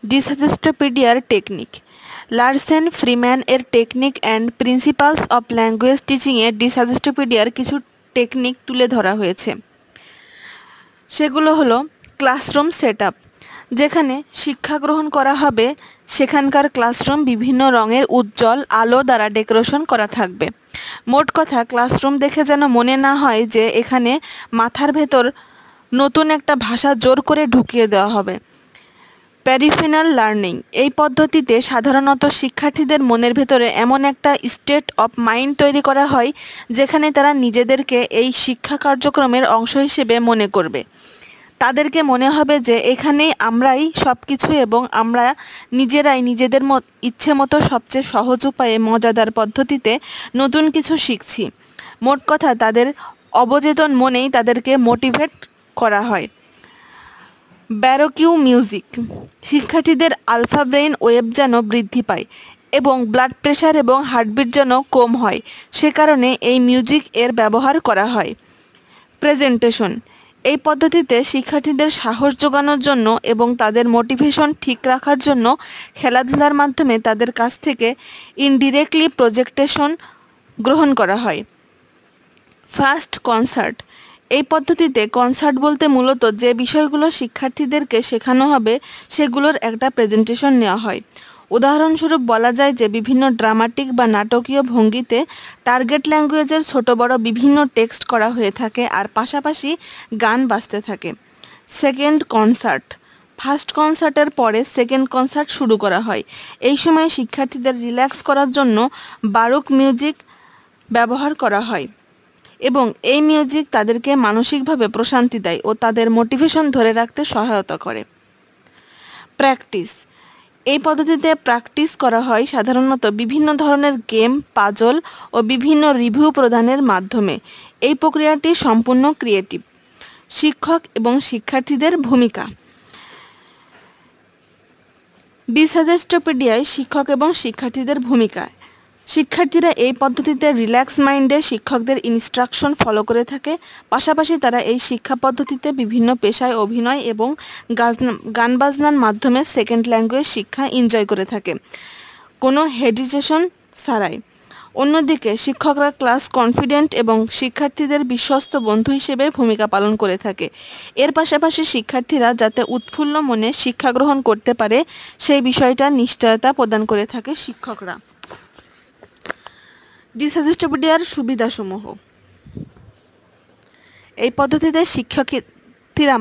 ডিসাজেস্টোপিডিয়ার technique. Larsen Freeman এর technique and principles of language টিচিংয়ে ডিসাজেস্টোপিডিয়ার কিছু টেকনিক তুলে ধরা হয়েছে। সেগুলো হলো ক্লাসরুম সেট আপ। যেখানে শিক্ষা গ্রহণ করা হবে সেখানকার ক্লাসরুম বিভিন্ন রঙের উজ্জ্বল আলো দ্বারা ডেকোরেশন করা থাকবে। মোট কথা, ক্লাসরুম দেখে যেন মনে না হয় যে এখানে মাথার ভেতর নতুন একটা ভাষা জোর করে ঢুকিয়ে দেওয়া হবে। প্যারিফেরাল লার্নিং। এই পদ্ধতিতে সাধারণত শিক্ষার্থীদের মনের ভেতরে এমন একটা স্টেট অফ মাইন্ড তৈরি করা হয় যেখানে তারা নিজেদেরকে এই শিক্ষা কার্যক্রমের অংশ হিসেবে মনে করবে। তাদেরকে মনে হবে যে এখানেই আমরাই সব কিছু এবং আমরা নিজেরাই নিজেদের ইচ্ছে মতো সবচেয়ে সহজ উপায়ে মজাদার পদ্ধতিতে নতুন কিছু শিখছি। মোট কথা, তাদের অবচেতন মনেই তাদেরকে মোটিভেট করা হয়। ব্যারোকিউ মিউজিক। শিক্ষার্থীদের আলফা ব্রেইন ওয়েভ যেন বৃদ্ধি পায় এবং ব্লাড প্রেশার এবং হার্টবিট যেন কম হয়, সে কারণে এই মিউজিক এর ব্যবহার করা হয়। প্রেজেন্টেশন। এই পদ্ধতিতে শিক্ষার্থীদের সাহস জোগানোর জন্য এবং তাদের মোটিভেশন ঠিক রাখার জন্য খেলাধুলার মাধ্যমে তাদের কাছ থেকে ইনডিরেক্টলি প্রজেক্টেশন গ্রহণ করা হয়। First concert. এই পদ্ধতিতে কনসার্ট বলতে মূলত যে বিষয়গুলো শিক্ষার্থীদেরকে শেখানো হবে সেগুলোর একটা প্রেজেন্টেশন নেওয়া হয়। উদাহরণস্বরূপ বলা যায় যে বিভিন্ন ড্রামাটিক বা নাটকীয় ভঙ্গিতে টার্গেট ল্যাঙ্গুয়েজের ছোট বড় বিভিন্ন টেক্সট করা হয়ে থাকে আর পাশাপাশি গান বাজতে থাকে। Second concert. ফার্স্ট কনসার্টের পরে সেকেন্ড কনসার্ট শুরু করা হয়। এই সময় শিক্ষার্থীদের রিল্যাক্স করার জন্য বারুক মিউজিক ব্যবহার করা হয় এবং এই মিউজিক তাদেরকে মানসিকভাবে প্রশান্তি দেয় ও তাদের মোটিভেশন ধরে রাখতে সহায়তা করে। প্র্যাকটিস। এই পদ্ধতিতে প্র্যাকটিস করা হয় সাধারণত বিভিন্ন ধরনের গেম, পাজল ও বিভিন্ন রিভিউ প্রদানের মাধ্যমে। এই প্রক্রিয়াটি সম্পূর্ণ ক্রিয়েটিভ। শিক্ষক এবং শিক্ষার্থীদের ভূমিকা। ডিসাজেস্টোপিডিয়ায় শিক্ষক এবং শিক্ষার্থীদের ভূমিকা। শিক্ষার্থীরা এই পদ্ধতিতে রিল্যাক্স মাইন্ডে শিক্ষকদের ইনস্ট্রাকশন ফলো করে থাকে। পাশাপাশি তারা এই শিক্ষা পদ্ধতিতে বিভিন্ন পেশায় অভিনয় এবং গান বাজনার মাধ্যমে সেকেন্ড ল্যাঙ্গুয়েজ শিক্ষা এনজয় করে থাকে কোনো হেজিটেশন ছাড়াই। অন্যদিকে শিক্ষকরা ক্লাস কনফিডেন্ট এবং শিক্ষার্থীদের বিশ্বস্ত বন্ধু হিসেবে ভূমিকা পালন করে থাকে। এর পাশাপাশি শিক্ষার্থীরা যাতে উৎফুল্ল মনে শিক্ষা গ্রহণ করতে পারে সেই বিষয়টা নিশ্চয়তা প্রদান করে থাকে শিক্ষকরা। ডিসাজেস্টোপিডিয়ার সুবিধাসমূহ। এই পদ্ধতিতে শিক্ষার্থীরা